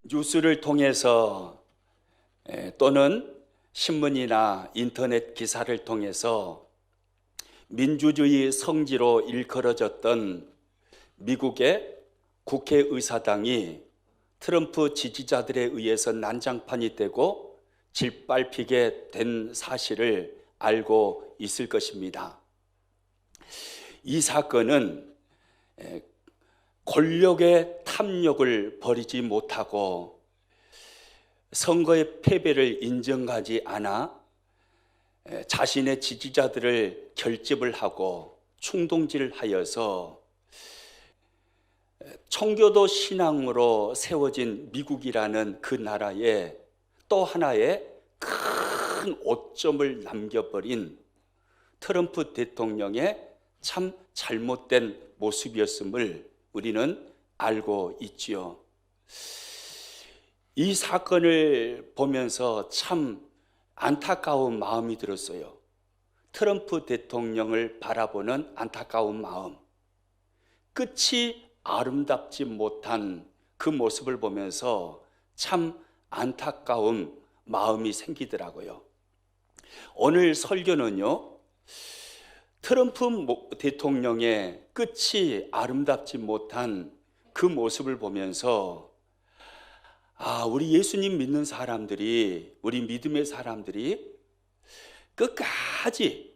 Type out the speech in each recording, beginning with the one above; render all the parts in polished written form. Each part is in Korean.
뉴스를 통해서 또는 신문이나 인터넷 기사를 통해서 민주주의 성지로 일컬어졌던 미국의 국회의사당이 트럼프 지지자들에 의해서 난장판이 되고 짓밟히게 된 사실을 알고 있을 것입니다. 이 사건은 권력의 탐욕을 버리지 못하고 선거의 패배를 인정하지 않아 자신의 지지자들을 결집을 하고 충동질하여서 청교도 신앙으로 세워진 미국이라는 그 나라에 또 하나의 큰 오점을 남겨버린 트럼프 대통령의 참 잘못된 모습이었음을 우리는 알고 있지요. 이 사건을 보면서 참 안타까운 마음이 들었어요. 트럼프 대통령을 바라보는 안타까운 마음. 끝이 아름답지 못한 그 모습을 보면서 참 안타까운 마음이 생기더라고요. 오늘 설교는요, 트럼프 대통령의 끝이 아름답지 못한 그 모습을 보면서 우리 예수님 믿는 사람들이, 우리 믿음의 사람들이 끝까지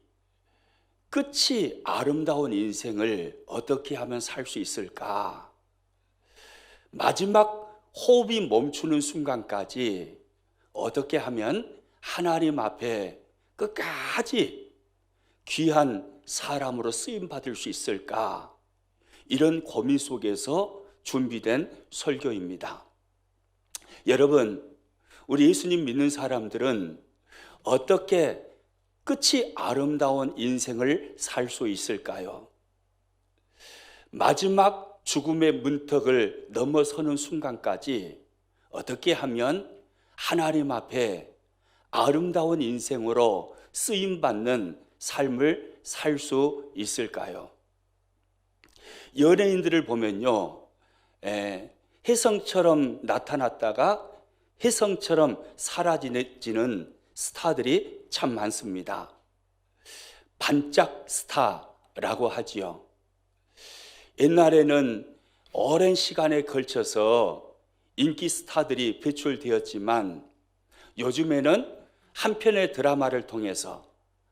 끝이 아름다운 인생을 어떻게 하면 살 수 있을까? 마지막 호흡이 멈추는 순간까지 어떻게 하면 하나님 앞에 끝까지 귀한 사람으로 쓰임받을 수 있을까? 이런 고민 속에서 준비된 설교입니다. 여러분, 우리 예수님 믿는 사람들은 어떻게 끝이 아름다운 인생을 살 수 있을까요? 마지막 죽음의 문턱을 넘어서는 순간까지 어떻게 하면 하나님 앞에 아름다운 인생으로 쓰임받는 삶을 살 수 있을까요? 연예인들을 보면요, 혜성처럼 나타났다가 혜성처럼 사라지는 스타들이 참 많습니다. 반짝 스타라고 하지요. 옛날에는 오랜 시간에 걸쳐서 인기 스타들이 배출되었지만 요즘에는 한 편의 드라마를 통해서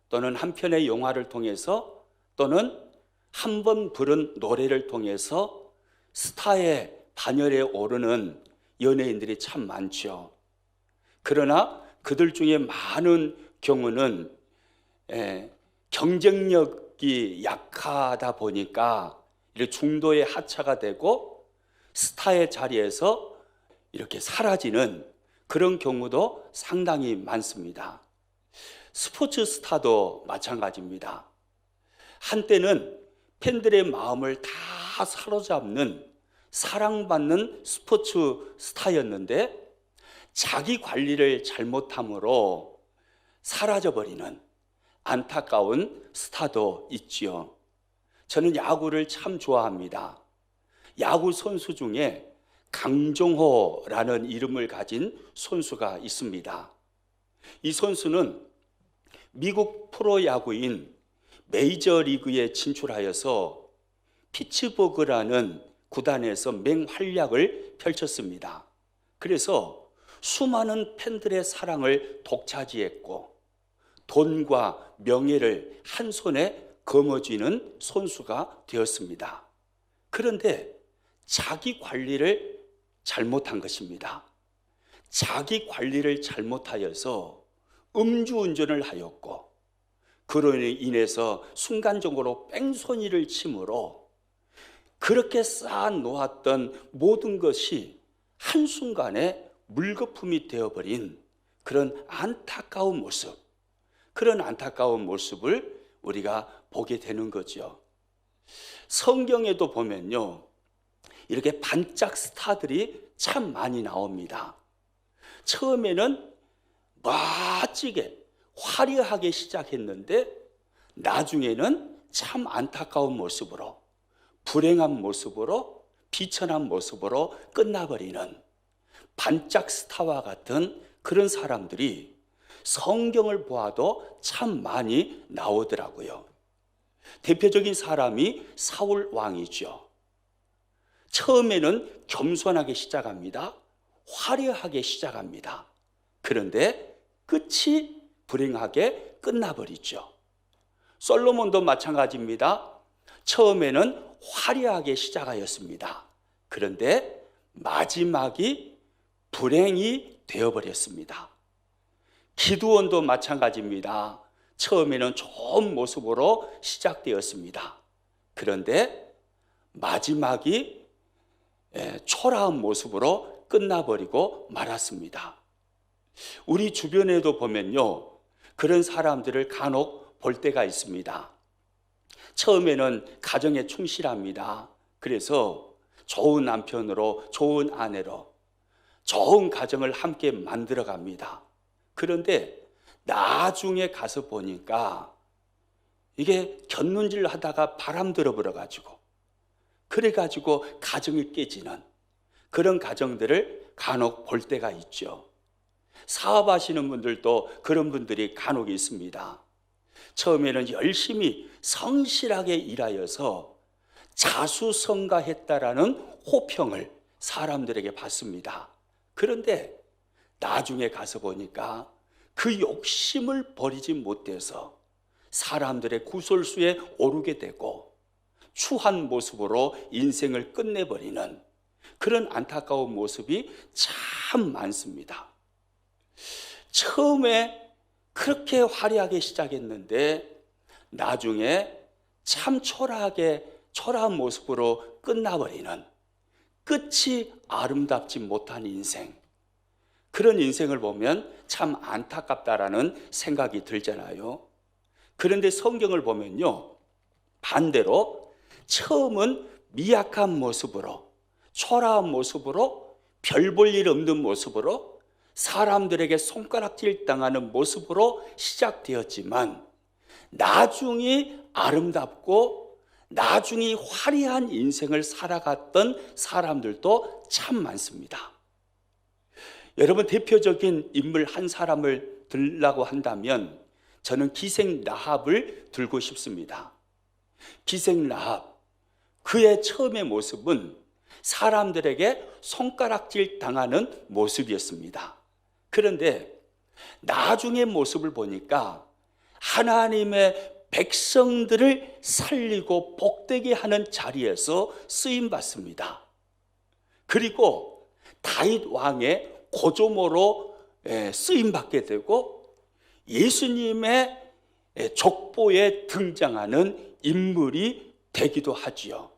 또는 한 편의 영화를 통해서 또는 한 번 부른 노래를 통해서 스타의 반열에 오르는 연예인들이 참 많죠. 그러나 그들 중에 많은 경우는 경쟁력이 약하다 보니까 이렇게 중도에 하차가 되고 스타의 자리에서 이렇게 사라지는 그런 경우도 상당히 많습니다. 스포츠 스타도 마찬가지입니다. 한때는 팬들의 마음을 다 사로잡는 사랑받는 스포츠 스타였는데 자기 관리를 잘못함으로 사라져버리는 안타까운 스타도 있지요. 저는 야구를 참 좋아합니다. 야구 선수 중에 강정호라는 이름을 가진 선수가 있습니다. 이 선수는 미국 프로야구인 메이저리그에 진출하여서 피츠버그라는 구단에서 맹활약을 펼쳤습니다. 그래서 수많은 팬들의 사랑을 독차지했고 돈과 명예를 한 손에 거머쥐는 선수가 되었습니다. 그런데 자기 관리를 잘못한 것입니다. 자기 관리를 잘못하여서 음주운전을 하였고 그로 인해서 순간적으로 뺑소니를 치므로 그렇게 쌓아놓았던 모든 것이 한순간에 물거품이 되어버린 그런 안타까운 모습, 그런 안타까운 모습을 우리가 보게 되는 거죠. 성경에도 보면요, 이렇게 반짝 스타들이 참 많이 나옵니다. 처음에는 멋지게 화려하게 시작했는데 나중에는 참 안타까운 모습으로, 불행한 모습으로, 비천한 모습으로 끝나버리는 반짝 스타와 같은 그런 사람들이 성경을 보아도 참 많이 나오더라고요. 대표적인 사람이 사울 왕이죠. 처음에는 겸손하게 시작합니다. 화려하게 시작합니다. 그런데 끝이 불행하게 끝나버리죠. 솔로몬도 마찬가지입니다. 처음에는 화려하게 시작하였습니다. 그런데 마지막이 불행이 되어버렸습니다. 기드온도 마찬가지입니다. 처음에는 좋은 모습으로 시작되었습니다. 그런데 마지막이 초라한 모습으로 끝나버리고 말았습니다. 우리 주변에도 보면요, 그런 사람들을 간혹 볼 때가 있습니다. 처음에는 가정에 충실합니다. 그래서 좋은 남편으로, 좋은 아내로 좋은 가정을 함께 만들어 갑니다. 그런데 나중에 가서 보니까 이게 곁눈질 하다가 바람 들어버려 가지고, 그래가지고 가정이 깨지는 그런 가정들을 간혹 볼 때가 있죠. 사업하시는 분들도 그런 분들이 간혹 있습니다. 처음에는 열심히 성실하게 일하여서 자수성가했다라는 호평을 사람들에게 받습니다. 그런데 나중에 가서 보니까 그 욕심을 버리지 못해서 사람들의 구설수에 오르게 되고 추한 모습으로 인생을 끝내버리는 그런 안타까운 모습이 참 많습니다. 처음에 그렇게 화려하게 시작했는데 나중에 참 초라한 모습으로 끝나버리는, 끝이 아름답지 못한 인생, 그런 인생을 보면 참 안타깝다라는 생각이 들잖아요. 그런데 성경을 보면요, 반대로 처음은 미약한 모습으로, 초라한 모습으로, 별 볼 일 없는 모습으로, 사람들에게 손가락질 당하는 모습으로 시작되었지만 나중에 아름답고 나중에 화려한 인생을 살아갔던 사람들도 참 많습니다. 여러분, 대표적인 인물 한 사람을 들라고 한다면 저는 기생 라합을 들고 싶습니다. 기생 라합, 그의 처음의 모습은 사람들에게 손가락질 당하는 모습이었습니다. 그런데 나중의 모습을 보니까 하나님의 백성들을 살리고 복되게 하는 자리에서 쓰임받습니다. 그리고 다윗 왕의 고조모로 쓰임받게 되고 예수님의 족보에 등장하는 인물이 되기도 하지요.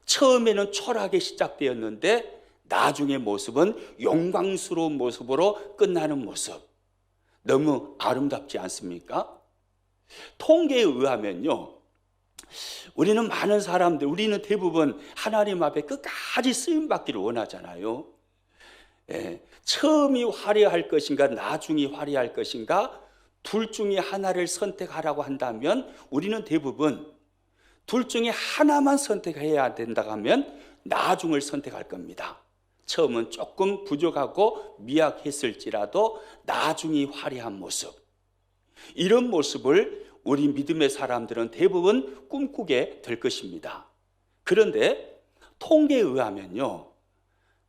처음에는 초라하게 시작되었는데 나중의 모습은 영광스러운 모습으로 끝나는 모습, 너무 아름답지 않습니까? 통계에 의하면요, 우리는 많은 사람들, 우리는 대부분 하나님 앞에 끝까지 쓰임받기를 원하잖아요. 처음이 화려할 것인가 나중이 화려할 것인가, 둘 중에 하나를 선택하라고 한다면 우리는 대부분 둘 중에 하나만 선택해야 된다고 하면 나중을 선택할 겁니다. 처음은 조금 부족하고 미약했을지라도 나중이 화려한 모습, 이런 모습을 우리 믿음의 사람들은 대부분 꿈꾸게 될 것입니다. 그런데 통계에 의하면요,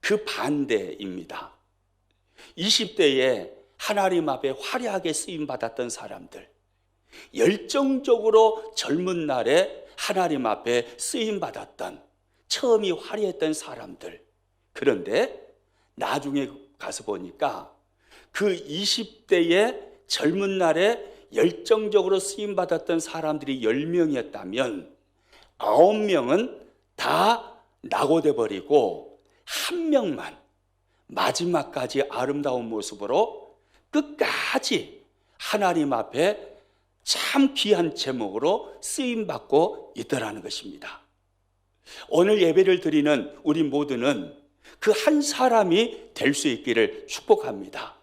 그 반대입니다. 20대에 하나님 앞에 화려하게 쓰임받았던 사람들, 열정적으로 젊은 날에 하나님 앞에 쓰임받았던, 처음이 화려했던 사람들, 그런데 나중에 가서 보니까 그 20대의 젊은 날에 열정적으로 쓰임받았던 사람들이 10명이었다면 9명은 다 낙오돼 버리고 한 명만 마지막까지 아름다운 모습으로 끝까지 하나님 앞에 참 귀한 제목으로 쓰임받고 있더라는 것입니다. 오늘 예배를 드리는 우리 모두는 그 한 사람이 될 수 있기를 축복합니다.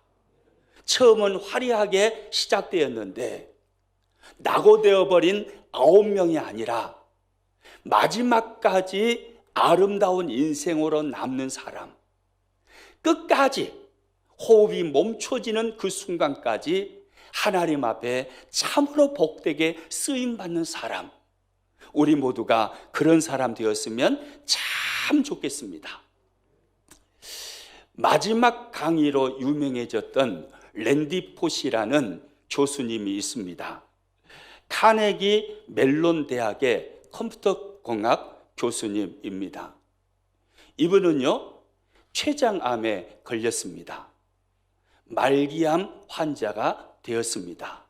처음은 화려하게 시작되었는데 낙오되어 버린 9명이 아니라 마지막까지 아름다운 인생으로 남는 사람, 끝까지 호흡이 멈춰지는 그 순간까지 하나님 앞에 참으로 복되게 쓰임받는 사람, 우리 모두가 그런 사람 되었으면 참 좋겠습니다. 마지막 강의로 유명해졌던 랜디 포시라는 교수님이 있습니다. 카네기 멜론 대학의 컴퓨터공학 교수님입니다. 이분은요, 췌장암에 걸렸습니다. 말기암 환자가 되었습니다.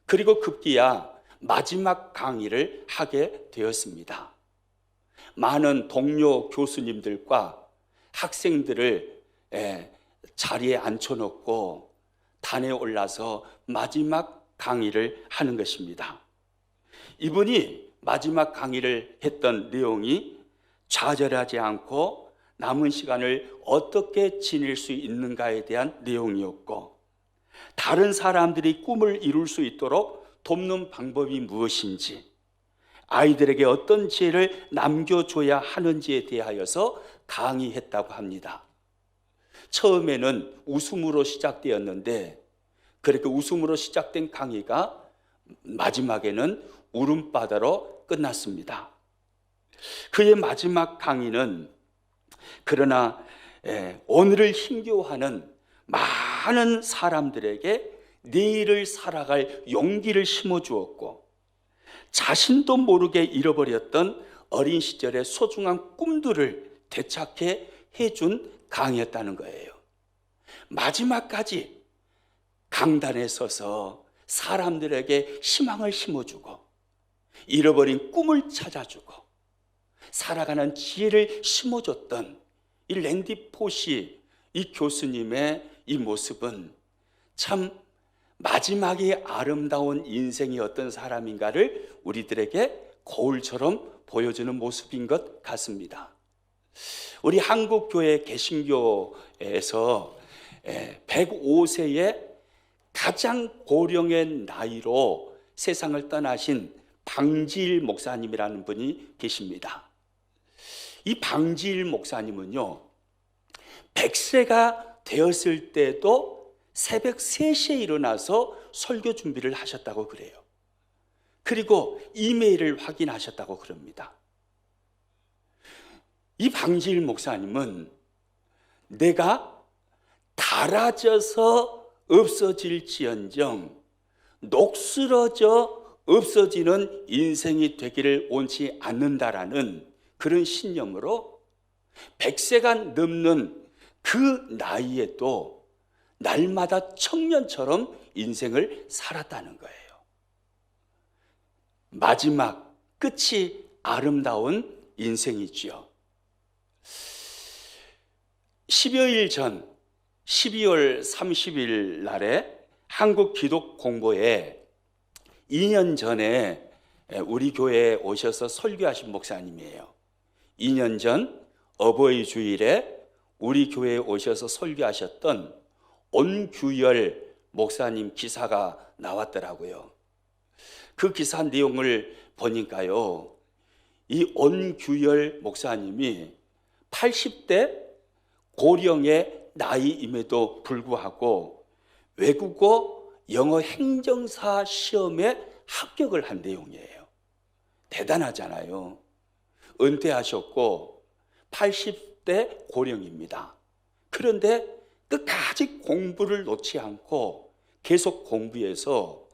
그리고 급기야 마지막 강의를 하게 되었습니다. 많은 동료 교수님들과 학생들을 자리에 앉혀놓고 단에 올라서 마지막 강의를 하는 것입니다. 이분이 마지막 강의를 했던 내용이 좌절하지 않고 남은 시간을 어떻게 지낼 수 있는가에 대한 내용이었고, 다른 사람들이 꿈을 이룰 수 있도록 돕는 방법이 무엇인지, 아이들에게 어떤 지혜를 남겨줘야 하는지에 대하여서 강의했다고 합니다. 처음에는 웃음으로 시작되었는데, 그렇게 웃음으로 시작된 강의가 마지막에는 울음바다로 끝났습니다. 그의 마지막 강의는 그러나 오늘을 힘겨워하는 많은 사람들에게 내일을 살아갈 용기를 심어주었고, 자신도 모르게 잃어버렸던 어린 시절의 소중한 꿈들을 되찾게 해준 강의였다는 거예요. 마지막까지 강단에 서서 사람들에게 희망을 심어주고, 잃어버린 꿈을 찾아주고, 살아가는 지혜를 심어줬던 이 랜디 포시, 이 교수님의 이 모습은 참 마지막에 아름다운 인생이 어떤 사람인가를 우리들에게 거울처럼 보여주는 모습인 것 같습니다. 우리 한국교회 개신교에서 105세의 가장 고령의 나이로 세상을 떠나신 방지일 목사님이라는 분이 계십니다. 이 방지일 목사님은요, 100세가 되었을 때도 새벽 3시에 일어나서 설교 준비를 하셨다고 그래요. 그리고 이메일을 확인하셨다고 그럽니다. 이 방지일 목사님은 내가 닳아져서 없어질지언정 녹슬어져 없어지는 인생이 되기를 원치 않는다라는 그런 신념으로 100세가 넘는 그 나이에도 날마다 청년처럼 인생을 살았다는 거예요. 마지막 끝이 아름다운 인생이지요. 10여일 전 12월 30일 날에 한국기독공보에 2년 전에 우리 교회에 오셔서 설교하신 목사님이에요. 2년 전 어버이 주일에 우리 교회에 오셔서 설교하셨던 온규열 목사님 기사가 나왔더라고요. 그 기사 내용을 보니까요, 이 온규열 목사님이 80대 고령의 나이임에도 불구하고 외국어 영어 행정사 시험에 합격을 한 내용이에요. 대단하잖아요. 은퇴하셨고 80대 고령입니다. 그런데 끝까지 공부를 놓지 않고 계속 공부해서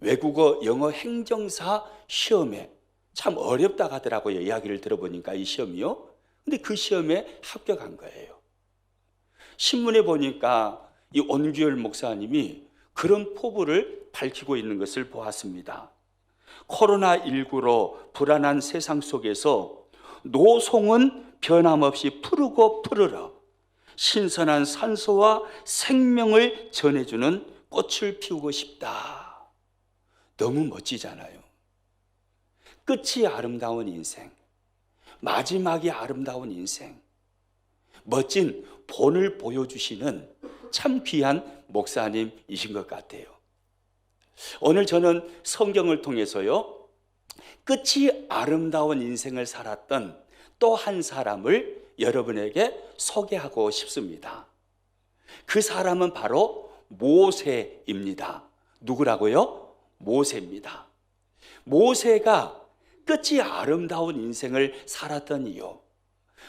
외국어 영어 행정사 시험에, 참 어렵다고 하더라고요. 이야기를 들어보니까 이 시험이요. 근데 그 시험에 합격한 거예요. 신문에 보니까 이 온규열 목사님이 그런 포부를 밝히고 있는 것을 보았습니다. 코로나19로 불안한 세상 속에서 노송은 변함없이 푸르고 푸르러 신선한 산소와 생명을 전해주는 꽃을 피우고 싶다. 너무 멋지잖아요. 끝이 아름다운 인생, 마지막이 아름다운 인생, 멋진 본을 보여주시는 참 귀한 목사님이신 것 같아요. 오늘 저는 성경을 통해서요, 끝이 아름다운 인생을 살았던 또 한 사람을 여러분에게 소개하고 싶습니다. 그 사람은 바로 모세입니다. 누구라고요? 모세입니다. 모세가 끝이 아름다운 인생을 살았던 이유,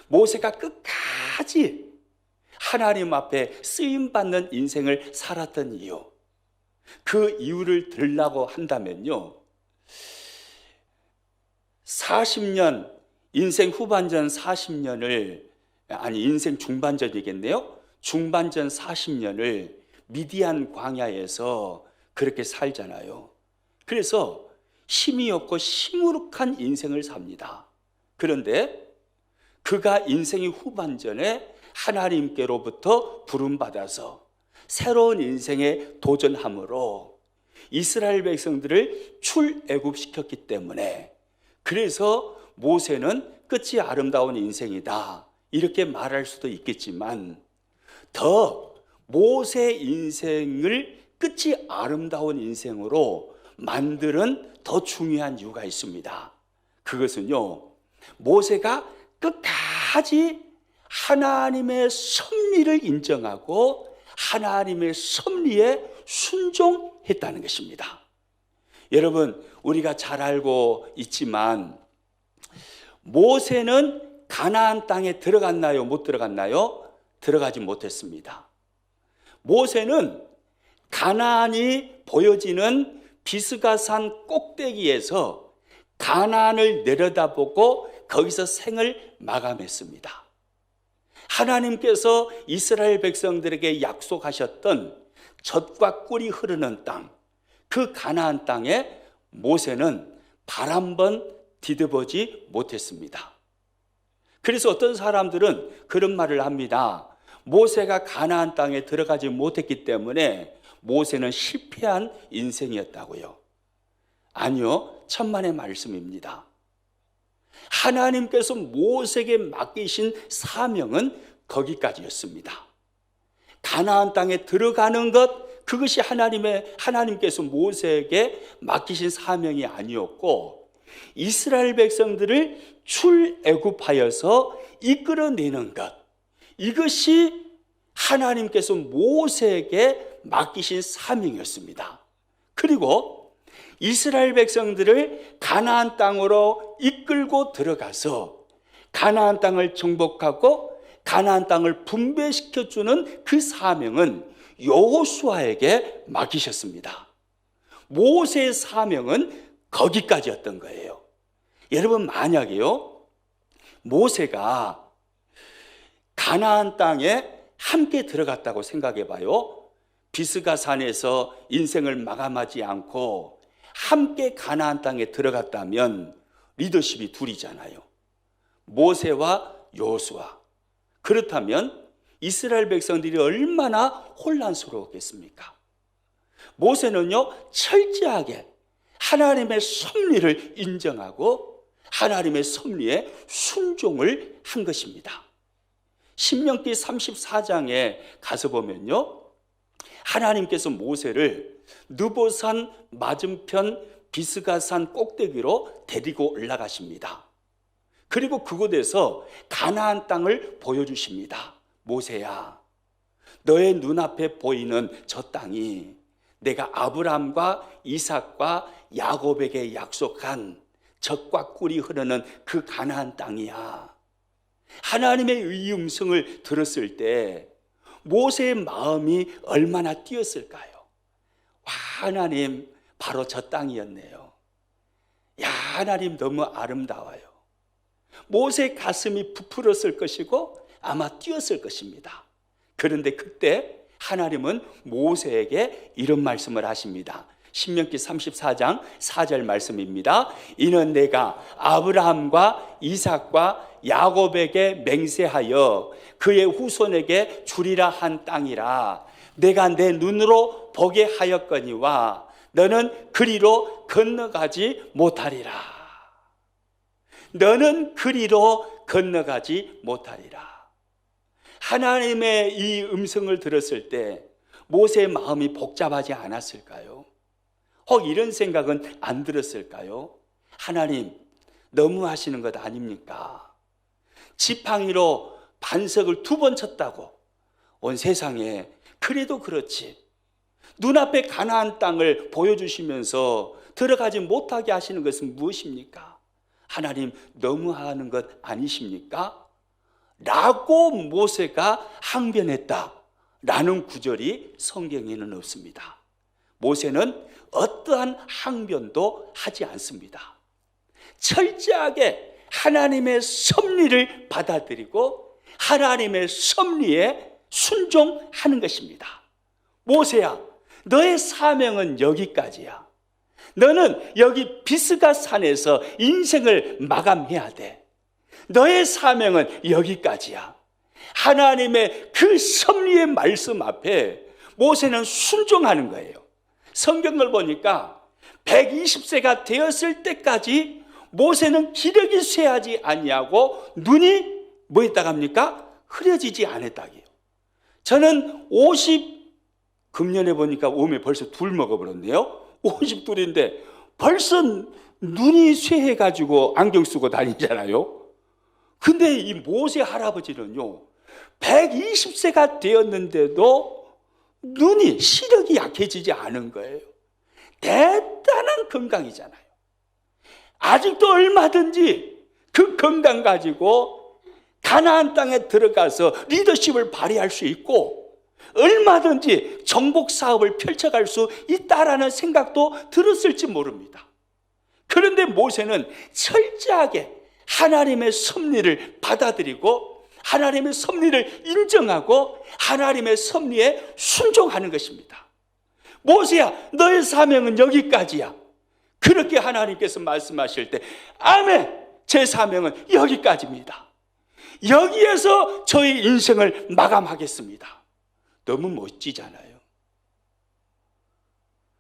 모세가 끝까지 하나님 앞에 쓰임받는 인생을 살았던 이유, 그 이유를 들으려고 한다면요, 40년, 인생 후반전 40년을, 아니 인생 중반전이겠네요, 중반전 40년을 미디안 광야에서 그렇게 살잖아요. 그래서 힘이 없고 시무룩한 인생을 삽니다. 그런데 그가 인생의 후반전에 하나님께로부터 부름받아서 새로운 인생에 도전함으로 이스라엘 백성들을 출애굽시켰기 때문에, 그래서 모세는 끝이 아름다운 인생이다 이렇게 말할 수도 있겠지만, 더 모세 인생을 끝이 아름다운 인생으로 만드는 더 중요한 이유가 있습니다. 그것은요, 모세가 끝까지 하나님의 섭리를 인정하고 하나님의 섭리에 순종했다는 것입니다. 여러분, 우리가 잘 알고 있지만 모세는 가나안 땅에 들어갔나요? 못 들어갔나요? 들어가지 못했습니다. 모세는 가나안이 보여지는 비스가산 꼭대기에서 가나안을 내려다보고 거기서 생을 마감했습니다. 하나님께서 이스라엘 백성들에게 약속하셨던 젖과 꿀이 흐르는 땅, 그 가나안 땅에 모세는 발 한 번 디뎌보지 못했습니다. 그래서 어떤 사람들은 그런 말을 합니다. 모세가 가나안 땅에 들어가지 못했기 때문에 모세는 실패한 인생이었다고요. 아니요, 천만의 말씀입니다. 하나님께서 모세에게 맡기신 사명은 거기까지였습니다. 가나안 땅에 들어가는 것, 그것이 하나님께서 모세에게 맡기신 사명이 아니었고, 이스라엘 백성들을 출애굽하여서 이끌어내는 것, 이것이 하나님께서 모세에게 맡기신 사명이었습니다. 그리고 이스라엘 백성들을 가나안 땅으로 이끌고 들어가서 가나안 땅을 정복하고 가나안 땅을 분배시켜주는 그 사명은 여호수아에게 맡기셨습니다. 모세의 사명은 거기까지였던 거예요. 여러분, 만약에요, 모세가 가나안 땅에 함께 들어갔다고 생각해 봐요. 비스가산에서 인생을 마감하지 않고 함께 가나안 땅에 들어갔다면 리더십이 둘이잖아요. 모세와 여호수아. 그렇다면 이스라엘 백성들이 얼마나 혼란스러웠겠습니까? 모세는요, 철저하게 하나님의 섭리를 인정하고 하나님의 섭리에 순종을 한 것입니다. 신명기 34장에 가서 보면요, 하나님께서 모세를 느보산 맞은편 비스가산 꼭대기로 데리고 올라가십니다. 그리고 그곳에서 가나안 땅을 보여주십니다. 모세야, 너의 눈앞에 보이는 저 땅이 내가 아브라함과 이삭과 야곱에게 약속한 젖과 꿀이 흐르는 그 가나안 땅이야. 하나님의 이 음성을 들었을 때 모세의 마음이 얼마나 뛰었을까요? 와, 하나님, 바로 저 땅이었네요. 야, 하나님 너무 아름다워요. 모세의 가슴이 부풀었을 것이고 아마 뛰었을 것입니다. 그런데 그때 하나님은 모세에게 이런 말씀을 하십니다. 신명기 34장 4절 말씀입니다. 이는 내가 아브라함과 이삭과 야곱에게 맹세하여 그의 후손에게 주리라 한 땅이라. 내가 내 눈으로 보게 하였거니와 너는 그리로 건너가지 못하리라. 너는 그리로 건너가지 못하리라. 하나님의 이 음성을 들었을 때 모세의 마음이 복잡하지 않았을까요? 혹 이런 생각은 안 들었을까요? 하나님, 너무 하시는 것 아닙니까? 지팡이로 반석을 2번 쳤다고 온 세상에, 그래도 그렇지 눈앞에 가나안 땅을 보여주시면서 들어가지 못하게 하시는 것은 무엇입니까? 하나님 너무하는 것 아니십니까? 라고 모세가 항변했다라는 구절이 성경에는 없습니다. 모세는 어떠한 항변도 하지 않습니다. 철저하게 하나님의 섭리를 받아들이고 하나님의 섭리에 순종하는 것입니다. 모세야, 너의 사명은 여기까지야. 너는 여기 비스가 산에서 인생을 마감해야 돼. 너의 사명은 여기까지야. 하나님의 그 섭리의 말씀 앞에 모세는 순종하는 거예요. 성경을 보니까 120세가 되었을 때까지 모세는 기력이 쇠하지 아니하고 눈이 뭐 했다고 합니까? 흐려지지 않았다고요. 저는 금년에 보니까 오메 벌써 2 먹어버렸네요. 52인데 벌써 눈이 쇠해가지고 안경 쓰고 다니잖아요. 근데 이 모세 할아버지는요, 120세가 되었는데도 눈이, 시력이 약해지지 않은 거예요. 대단한 건강이잖아요. 아직도 얼마든지 그 건강 가지고 가나안 땅에 들어가서 리더십을 발휘할 수 있고 얼마든지 정복 사업을 펼쳐갈 수 있다라는 생각도 들었을지 모릅니다. 그런데 모세는 철저하게 하나님의 섭리를 받아들이고 하나님의 섭리를 인정하고 하나님의 섭리에 순종하는 것입니다. 모세야, 너의 사명은 여기까지야. 그렇게 하나님께서 말씀하실 때 아멘, 제 사명은 여기까지입니다. 여기에서 저희 인생을 마감하겠습니다. 너무 멋지잖아요.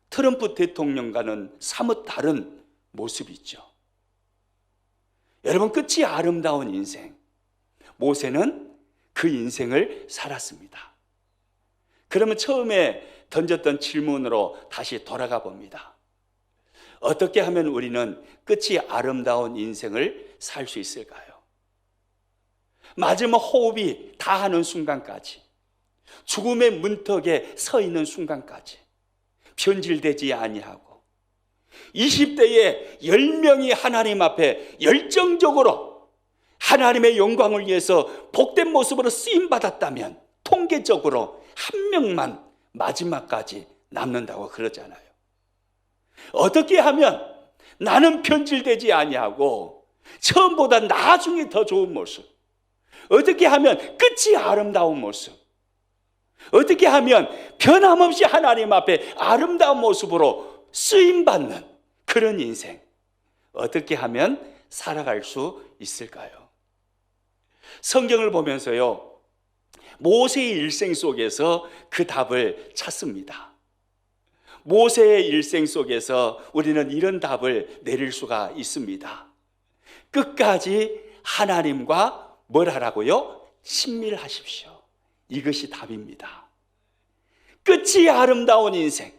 트럼프 대통령과는 사뭇 다른 모습이죠. 여러분, 끝이 아름다운 인생, 모세는 그 인생을 살았습니다. 그러면 처음에 던졌던 질문으로 다시 돌아가 봅니다. 어떻게 하면 우리는 끝이 아름다운 인생을 살 수 있을까요? 마지막 호흡이 다하는 순간까지, 죽음의 문턱에 서 있는 순간까지 변질되지 아니하고 20대에 10명이 하나님 앞에 열정적으로 하나님의 영광을 위해서 복된 모습으로 쓰임받았다면 통계적으로 1명만 마지막까지 남는다고 그러잖아요. 어떻게 하면 나는 변질되지 아니하고 처음보다 나중에 더 좋은 모습, 어떻게 하면 끝이 아름다운 모습, 어떻게 하면 변함없이 하나님 앞에 아름다운 모습으로 쓰임받는 그런 인생, 어떻게 하면 살아갈 수 있을까요? 성경을 보면서요, 모세의 일생 속에서 그 답을 찾습니다. 모세의 일생 속에서 우리는 이런 답을 내릴 수가 있습니다. 끝까지 하나님과 뭘 하라고요? 친밀하십시오. 이것이 답입니다. 끝이 아름다운 인생,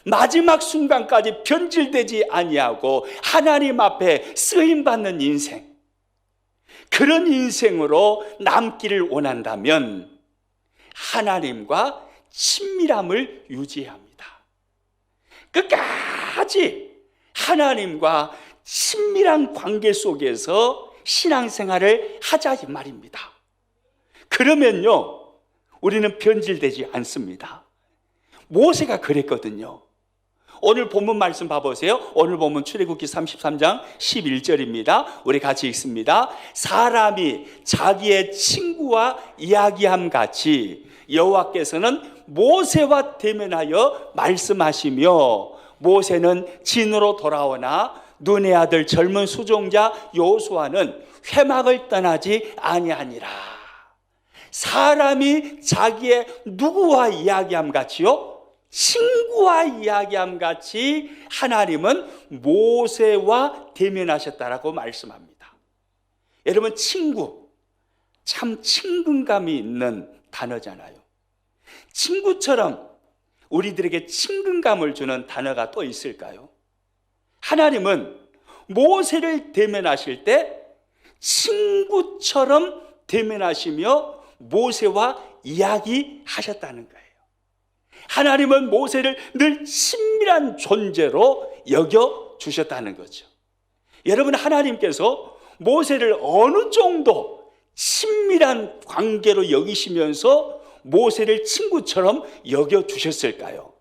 마지막 순간까지 변질되지 아니하고 하나님 앞에 쓰임받는 인생, 그런 인생으로 남기를 원한다면 하나님과 친밀함을 유지해야 합니다. 끝까지 하나님과 친밀한 관계 속에서 신앙생활을 하자 이 말입니다. 그러면요, 우리는 변질되지 않습니다. 모세가 그랬거든요. 오늘 본문 말씀 봐보세요. 오늘 본문 출애굽기 33장 11절입니다. 우리 같이 읽습니다. 사람이 자기의 친구와 이야기함 같이 여호와께서는 모세와 대면하여 말씀하시며 모세는 진으로 돌아오나 눈의 아들 젊은 수종자 여호수아는 회막을 떠나지 아니하니라. 사람이 자기의 누구와 이야기함 같이요? 친구와 이야기함 같이 하나님은 모세와 대면하셨다라고 말씀합니다. 여러분, 친구, 참 친근감이 있는 단어잖아요. 친구처럼 우리들에게 친근감을 주는 단어가 또 있을까요? 하나님은 모세를 대면하실 때 친구처럼 대면하시며 모세와 이야기하셨다는 거예요. 하나님은 모세를 늘 친밀한 존재로 여겨주셨다는 거죠. 여러분, 하나님께서 모세를 어느 정도 친밀한 관계로 여기시면서 모세를 친구처럼 여겨주셨을까요?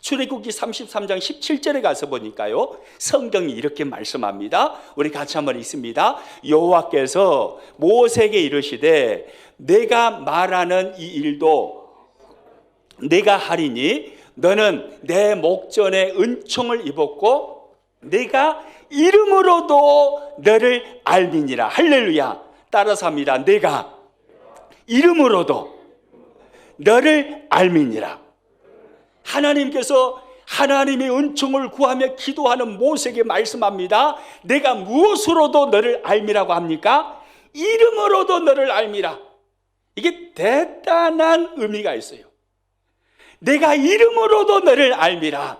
출애굽기 33장 17절에 가서 보니까요, 성경이 이렇게 말씀합니다. 우리 같이 한번 읽습니다. 여호와께서 모세에게 이르시되 내가 말하는 이 일도 내가 하리니 너는 내 목전에 은총을 입었고 내가 이름으로도 너를 알미니라. 할렐루야. 따라서 합니다. 내가 이름으로도 너를 알미니라. 하나님께서 하나님의 은총을 구하며 기도하는 모세에게 말씀합니다. 내가 무엇으로도 너를 알미라고 합니까? 이름으로도 너를 알미라. 이게 대단한 의미가 있어요. 내가 이름으로도 너를 알미라.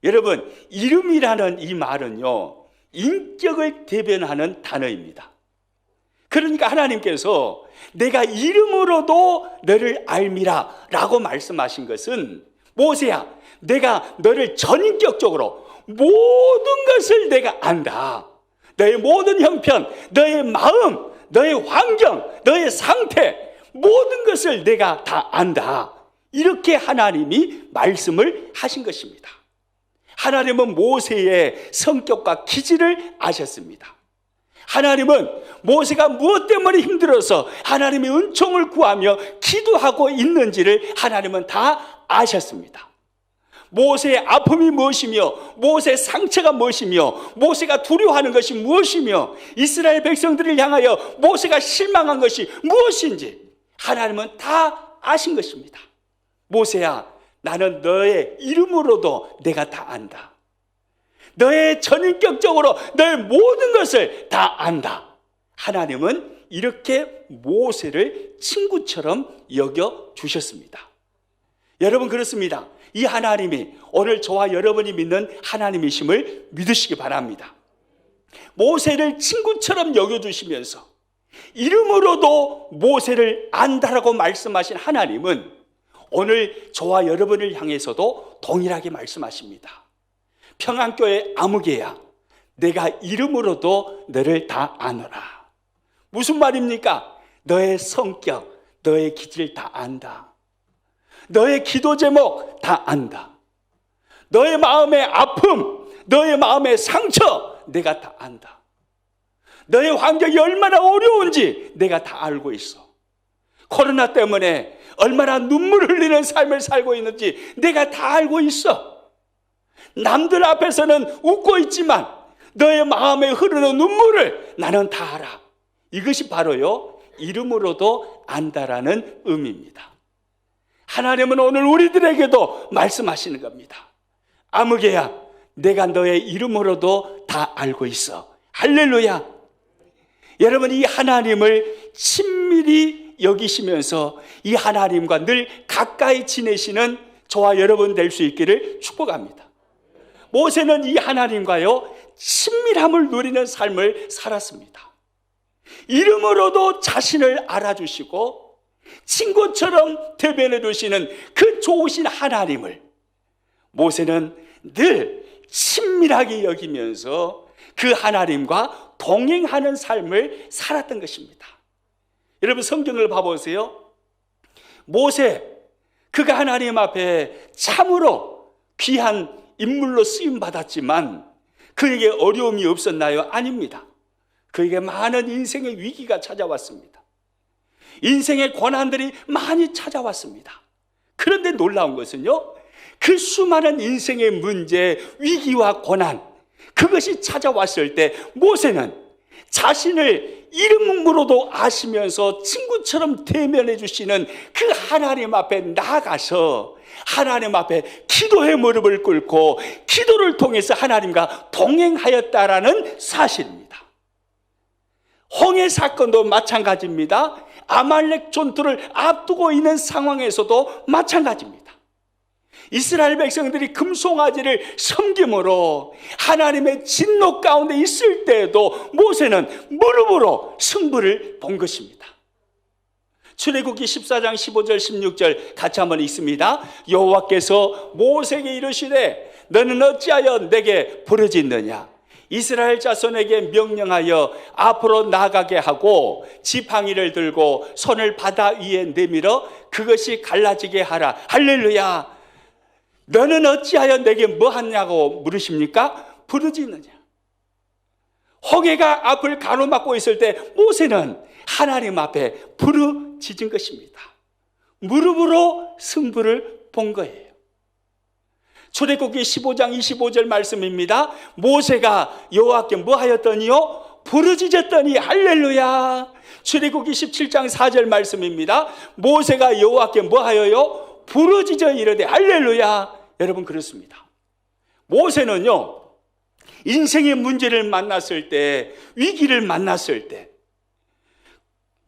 여러분, 이름이라는 이 말은요, 인격을 대변하는 단어입니다. 그러니까 하나님께서 내가 이름으로도 너를 알미라 라고 말씀하신 것은, 모세야, 내가 너를 전인격적으로 모든 것을 내가 안다. 너의 모든 형편, 너의 마음, 너의 환경, 너의 상태, 모든 것을 내가 다 안다. 이렇게 하나님이 말씀을 하신 것입니다. 하나님은 모세의 성격과 기질을 아셨습니다. 하나님은 모세가 무엇 때문에 힘들어서 하나님의 은총을 구하며 기도하고 있는지를 하나님은 다 아셨습니다. 모세의 아픔이 무엇이며, 모세의 상처가 무엇이며, 모세가 두려워하는 것이 무엇이며, 이스라엘 백성들을 향하여 모세가 실망한 것이 무엇인지 하나님은 다 아신 것입니다. 모세야, 나는 너의 이름으로도 내가 다 안다. 너의 전인격적으로 너의 모든 것을 다 안다. 하나님은 이렇게 모세를 친구처럼 여겨주셨습니다. 여러분, 그렇습니다. 이 하나님이 오늘 저와 여러분이 믿는 하나님이심을 믿으시기 바랍니다. 모세를 친구처럼 여겨주시면서 이름으로도 모세를 안다라고 말씀하신 하나님은 오늘 저와 여러분을 향해서도 동일하게 말씀하십니다. 평안교회 아무개야, 내가 이름으로도 너를 다 아노라. 무슨 말입니까? 너의 성격, 너의 기질 다 안다. 너의 기도 제목 다 안다. 너의 마음의 아픔, 너의 마음의 상처 내가 다 안다. 너의 환경이 얼마나 어려운지 내가 다 알고 있어. 코로나 때문에 얼마나 눈물 흘리는 삶을 살고 있는지 내가 다 알고 있어. 남들 앞에서는 웃고 있지만 너의 마음에 흐르는 눈물을 나는 다 알아. 이것이 바로요, 이름으로도 안다라는 의미입니다. 하나님은 오늘 우리들에게도 말씀하시는 겁니다. 아무개야, 내가 너의 이름으로도 다 알고 있어. 할렐루야. 여러분, 이 하나님을 친밀히 여기시면서 이 하나님과 늘 가까이 지내시는 저와 여러분 될 수 있기를 축복합니다. 모세는 이 하나님과요, 친밀함을 누리는 삶을 살았습니다. 이름으로도 자신을 알아주시고 친구처럼 대변해 주시는 그 좋으신 하나님을 모세는 늘 친밀하게 여기면서 그 하나님과 동행하는 삶을 살았던 것입니다. 여러분, 성경을 봐보세요. 모세, 그가 하나님 앞에 참으로 귀한 인물로 쓰임받았지만 그에게 어려움이 없었나요? 아닙니다. 그에게 많은 인생의 위기가 찾아왔습니다. 인생의 고난들이 많이 찾아왔습니다. 그런데 놀라운 것은요, 그 수많은 인생의 문제, 위기와 고난, 그것이 찾아왔을 때 모세는 자신을 이름으로도 아시면서 친구처럼 대면해 주시는 그 하나님 앞에 나아가서 하나님 앞에 기도의 무릎을 꿇고 기도를 통해서 하나님과 동행하였다라는 사실입니다. 홍해 사건도 마찬가지입니다. 아말렉 전투를 앞두고 있는 상황에서도 마찬가지입니다. 이스라엘 백성들이 금송아지를 섬김으로 하나님의 진노 가운데 있을 때에도 모세는 무릎으로 승부를 본 것입니다. 출애굽기 14장 15절 16절 같이 한번 읽습니다. 여호와께서 모세에게 이르시되 너는 어찌하여 내게 부르짖느냐? 이스라엘 자손에게 명령하여 앞으로 나가게 하고 지팡이를 들고 손을 바다 위에 내밀어 그것이 갈라지게 하라. 할렐루야. 너는 어찌하여 내게 뭐 하냐고 물으십니까? 부르짖느냐? 호계가 앞을 가로막고 있을 때 모세는 하나님 앞에 부르짖은 것입니다. 무릎으로 승부를 본 거예요. 출애굽기 15장 25절 말씀입니다. 모세가 여호와께 뭐 하였더니요? 부르짖었더니 할렐루야. 출애굽기 17장 4절 말씀입니다. 모세가 여호와께 뭐 하여요? 부르짖어 이르되 할렐루야. 여러분 그렇습니다. 모세는요, 인생의 문제를 만났을 때, 위기를 만났을 때,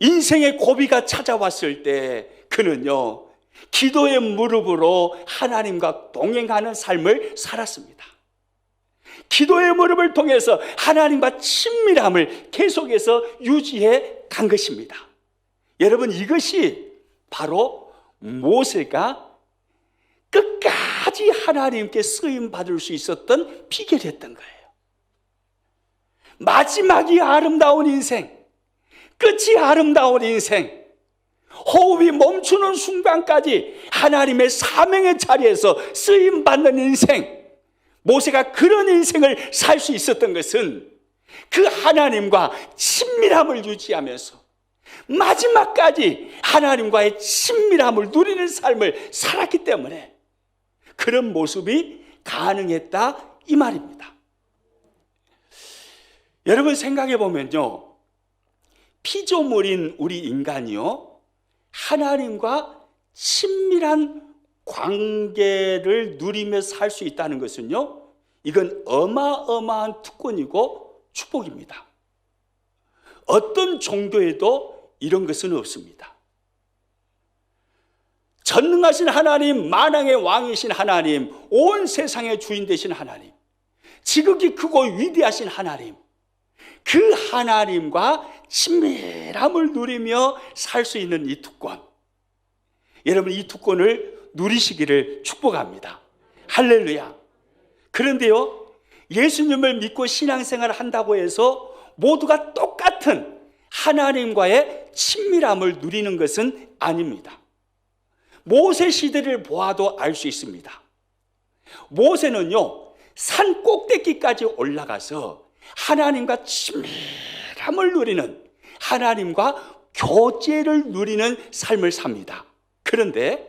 인생의 고비가 찾아왔을 때 그는요, 기도의 무릎으로 하나님과 동행하는 삶을 살았습니다. 기도의 무릎을 통해서 하나님과 친밀함을 계속해서 유지해 간 것입니다. 여러분 이것이 바로 모세가 끝까지 하나님께 쓰임받을 수 있었던 비결이었던 거예요. 마지막이 아름다운 인생, 끝이 아름다운 인생, 호흡이 멈추는 순간까지 하나님의 사명의 자리에서 쓰임받는 인생, 모세가 그런 인생을 살 수 있었던 것은 그 하나님과 친밀함을 유지하면서 마지막까지 하나님과의 친밀함을 누리는 삶을 살았기 때문에 그런 모습이 가능했다 이 말입니다. 여러분 생각해 보면요, 피조물인 우리 인간이요, 하나님과 친밀한 관계를 누리며 살 수 있다는 것은요, 이건 어마어마한 특권이고 축복입니다. 어떤 종교에도 이런 것은 없습니다. 전능하신 하나님, 만왕의 왕이신 하나님, 온 세상의 주인 되신 하나님, 지극히 크고 위대하신 하나님, 그 하나님과 친밀함을 누리며 살 수 있는 이 특권, 여러분 이 특권을 누리시기를 축복합니다. 할렐루야. 그런데요, 예수님을 믿고 신앙생활을 한다고 해서 모두가 똑같은 하나님과의 친밀함을 누리는 것은 아닙니다. 모세 시대를 보아도 알 수 있습니다. 모세는요, 산 꼭대기까지 올라가서 하나님과 친밀함을 누리는, 하나님과 교제를 누리는 삶을 삽니다. 그런데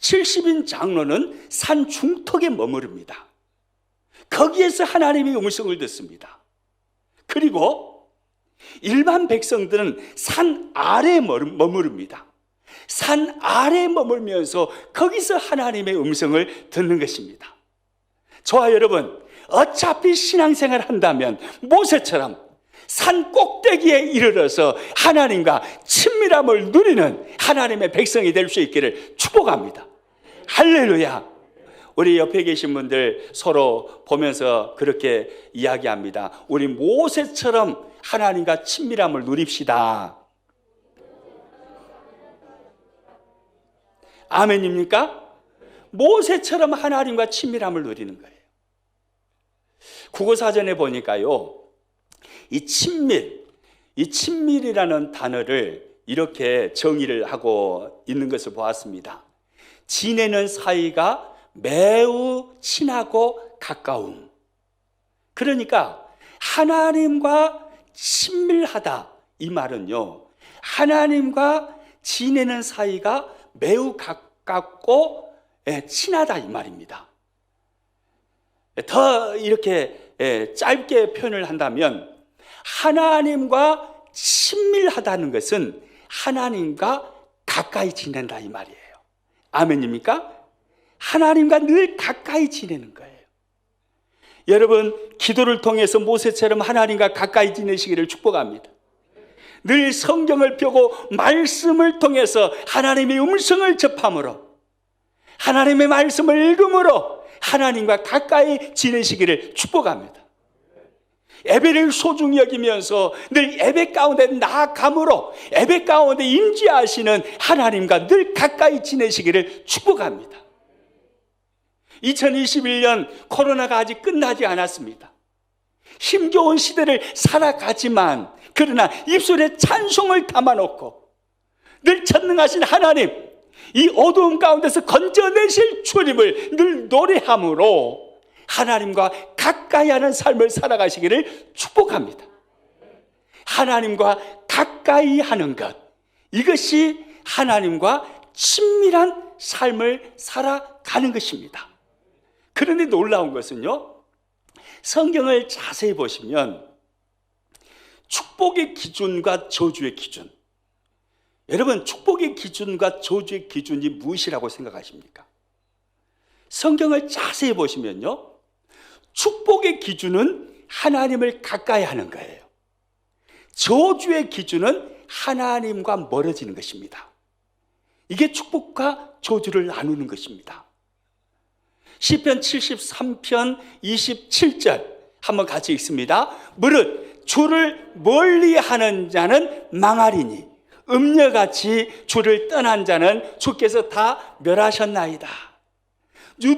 70인 장로는 산 중턱에 머무릅니다. 거기에서 하나님의 음성을 듣습니다. 그리고 일반 백성들은 산 아래에 머무릅니다. 산 아래에 머물면서 거기서 하나님의 음성을 듣는 것입니다. 저와 여러분, 어차피 신앙생활을 한다면 모세처럼 산 꼭대기에 이르러서 하나님과 친밀함을 누리는 하나님의 백성이 될 수 있기를 축복합니다. 할렐루야. 우리 옆에 계신 분들 서로 보면서 그렇게 이야기합니다. 우리 모세처럼 하나님과 친밀함을 누립시다. 아멘입니까? 모세처럼 하나님과 친밀함을 누리는 거예요. 국어사전에 보니까요, 이 친밀이라는 단어를 이렇게 정의를 하고 있는 것을 보았습니다. 지내는 사이가 매우 친하고 가까움. 그러니까 하나님과 친밀하다 이 말은요, 하나님과 지내는 사이가 매우 가깝고 친하다 이 말입니다. 더 이렇게 짧게 표현을 한다면 하나님과 친밀하다는 것은 하나님과 가까이 지낸다 이 말이에요. 아멘입니까? 하나님과 늘 가까이 지내는 거예요. 여러분, 기도를 통해서 모세처럼 하나님과 가까이 지내시기를 축복합니다. 늘 성경을 펴고 말씀을 통해서 하나님의 음성을 접함으로 하나님의 말씀을 읽음으로 하나님과 가까이 지내시기를 축복합니다. 예배를 소중히 여기면서 늘 예배 가운데 나아감으로 예배 가운데 임재하시는 하나님과 늘 가까이 지내시기를 축복합니다. 2021년 코로나가 아직 끝나지 않았습니다. 힘겨운 시대를 살아가지만 그러나 입술에 찬송을 담아놓고 늘 전능하신 하나님, 이 어두움 가운데서 건져내실 주님을 늘 노래함으로 하나님과 가까이 하는 삶을 살아가시기를 축복합니다. 하나님과 가까이 하는 것, 이것이 하나님과 친밀한 삶을 살아가는 것입니다. 그런데 놀라운 것은요, 성경을 자세히 보시면 축복의 기준과 저주의 기준, 여러분 축복의 기준과 저주의 기준이 무엇이라고 생각하십니까? 성경을 자세히 보시면요, 축복의 기준은 하나님을 가까이 하는 거예요. 저주의 기준은 하나님과 멀어지는 것입니다. 이게 축복과 저주를 나누는 것입니다. 시편 73편 27절 한번 같이 읽습니다. 무릇 주를 멀리하는 자는 망하리니 음녀같이 주를 떠난 자는 주께서 다 멸하셨나이다.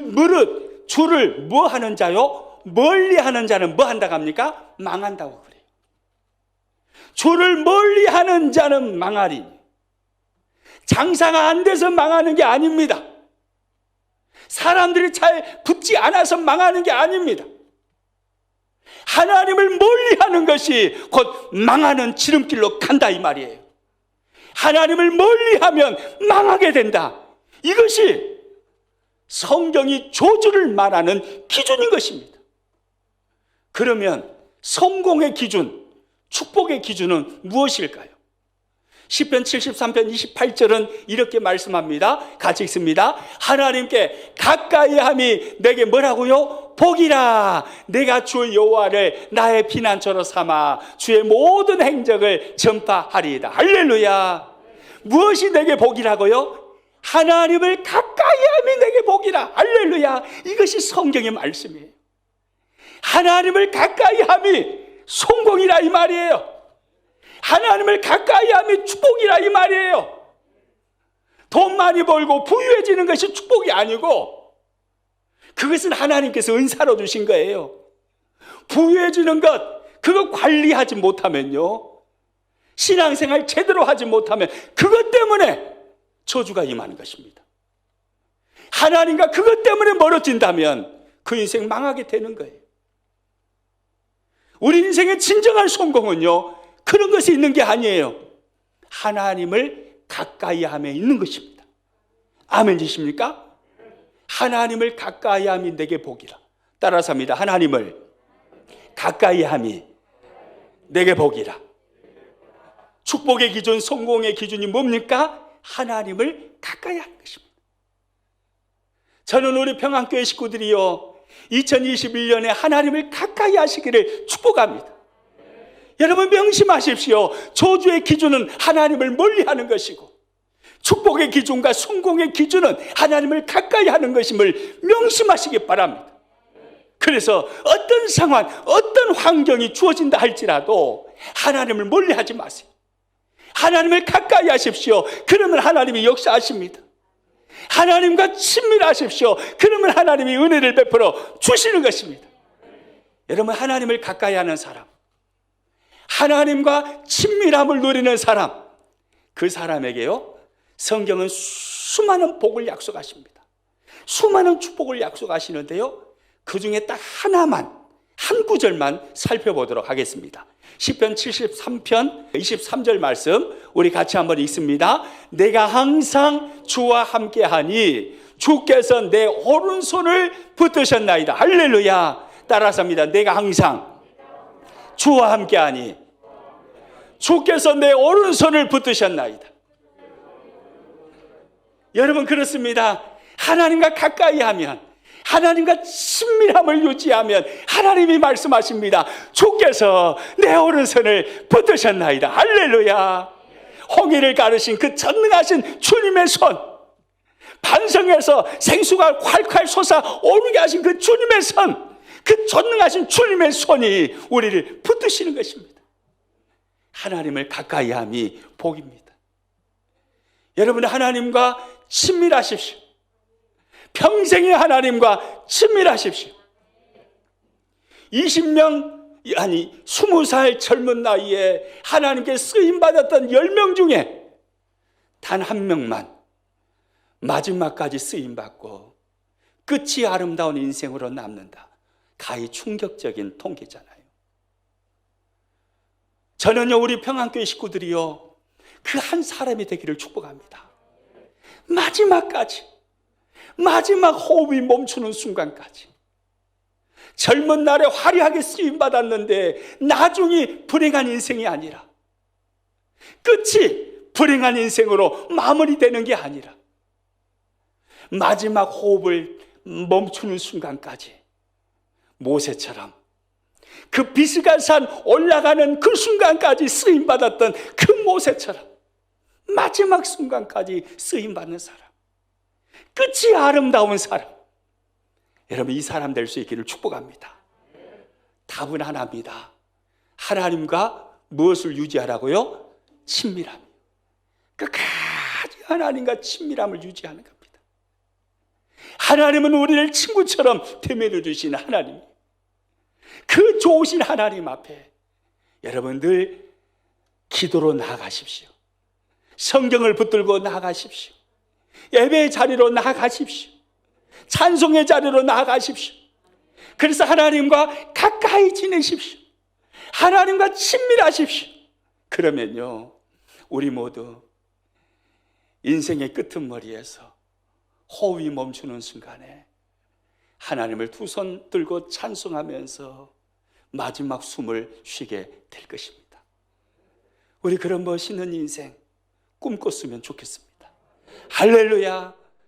무릇 주를 뭐 하는 자요? 멀리하는 자는 뭐 한다고 합니까? 망한다고 그래요. 주를 멀리하는 자는 망하리니, 장사가 안 돼서 망하는 게 아닙니다. 사람들이 잘 붙지 않아서 망하는 게 아닙니다. 하나님을 멀리하는 것이 곧 망하는 지름길로 간다 이 말이에요. 하나님을 멀리하면 망하게 된다. 이것이 성경이 저주를 말하는 기준인 것입니다. 그러면 성공의 기준, 축복의 기준은 무엇일까요? 시편 73편 28절은 이렇게 말씀합니다. 같이 읽습니다. 하나님께 가까이함이 내게 뭐라고요? 복이라. 내가 주 여호와를 나의 피난처로 삼아 주의 모든 행적을 전파하리이다. 할렐루야. 무엇이 내게 복이라고요? 하나님을 가까이함이 내게 복이라. 할렐루야. 이것이 성경의 말씀이에요. 하나님을 가까이함이 성공이라 이 말이에요. 하나님을 가까이함이 축복이라 이 말이에요. 돈 많이 벌고 부유해지는 것이 축복이 아니고 그것은 하나님께서 은사로 주신 거예요. 부유해지는 것, 그거 관리하지 못하면요, 신앙생활 제대로 하지 못하면 그것 때문에 저주가 임하는 것입니다. 하나님과 그것 때문에 멀어진다면 그 인생 망하게 되는 거예요. 우리 인생의 진정한 성공은요, 그런 것이 있는 게 아니에요. 하나님을 가까이 함에 있는 것입니다. 아멘이십니까? 하나님을 가까이 함이 내게 복이라. 따라서 합니다. 하나님을 가까이 함이 내게 복이라. 축복의 기준, 성공의 기준이 뭡니까? 하나님을 가까이 하는 것입니다. 저는 우리 평안교회 식구들이요, 2021년에 하나님을 가까이 하시기를 축복합니다. 여러분 명심하십시오. 저주의 기준은 하나님을 멀리하는 것이고 축복의 기준과 성공의 기준은 하나님을 가까이 하는 것임을 명심하시기 바랍니다. 그래서 어떤 상황, 어떤 환경이 주어진다 할지라도 하나님을 멀리하지 마세요. 하나님을 가까이 하십시오. 그러면 하나님이 역사하십니다. 하나님과 친밀하십시오. 그러면 하나님이 은혜를 베풀어 주시는 것입니다. 여러분, 하나님을 가까이 하는 사람, 하나님과 친밀함을 누리는 사람, 그 사람에게요, 성경은 수많은 복을 약속하십니다. 수많은 축복을 약속하시는데요, 그 중에 딱 하나만, 한 구절만 살펴보도록 하겠습니다. 시편 73편 23절 말씀 우리 같이 한번 읽습니다. 내가 항상 주와 함께하니 주께서 내 오른손을 붙드셨나이다. 할렐루야. 따라서 합니다. 내가 항상 주와 함께하니 주께서 내 오른손을 붙드셨나이다. 여러분, 그렇습니다. 하나님과 가까이 하면, 하나님과 친밀함을 유지하면 하나님이 말씀하십니다. 주께서 내 오른손을 붙드셨나이다. 할렐루야. 홍해를 가르신 그 전능하신 주님의 손, 반성해서 생수가 콸콸 솟아 오르게 하신 그 주님의 손, 그 전능하신 주님의 손이 우리를 붙드시는 것입니다. 하나님을 가까이 함이 복입니다. 여러분, 하나님과 친밀하십시오. 평생의 하나님과 친밀하십시오. 20살 젊은 나이에 하나님께 쓰임받았던 10명 중에 단 한 명만 마지막까지 쓰임받고 끝이 아름다운 인생으로 남는다. 가히 충격적인 통계잖아요. 저는요, 우리 평안교회 식구들이요, 그 한 사람이 되기를 축복합니다. 마지막까지, 마지막 호흡이 멈추는 순간까지 젊은 날에 화려하게 쓰임받았는데 나중이 불행한 인생이 아니라, 끝이 불행한 인생으로 마무리되는 게 아니라 마지막 호흡을 멈추는 순간까지 모세처럼 그 비스갈산 올라가는 그 순간까지 쓰임받았던 그 모세처럼 마지막 순간까지 쓰임받는 사람, 끝이 아름다운 사람, 여러분, 이 사람 될 수 있기를 축복합니다. 답은 하나입니다. 하나님과 무엇을 유지하라고요? 친밀함. 끝까지 하나님과 친밀함을 유지하는 겁니다. 하나님은 우리를 친구처럼 대면해 주시는 하나님, 그 좋으신 하나님 앞에 여러분 늘 기도로 나아가십시오. 성경을 붙들고 나아가십시오. 예배의 자리로 나아가십시오. 찬송의 자리로 나아가십시오. 그래서 하나님과 가까이 지내십시오. 하나님과 친밀하십시오. 그러면요, 우리 모두 인생의 끄트머리에서 호흡이 멈추는 순간에 하나님을 두 손 들고 찬송하면서 마지막 숨을 쉬게 될 것입니다. 우리 그런 멋있는 인생 꿈꿨으면 좋겠습니다. 할렐루야.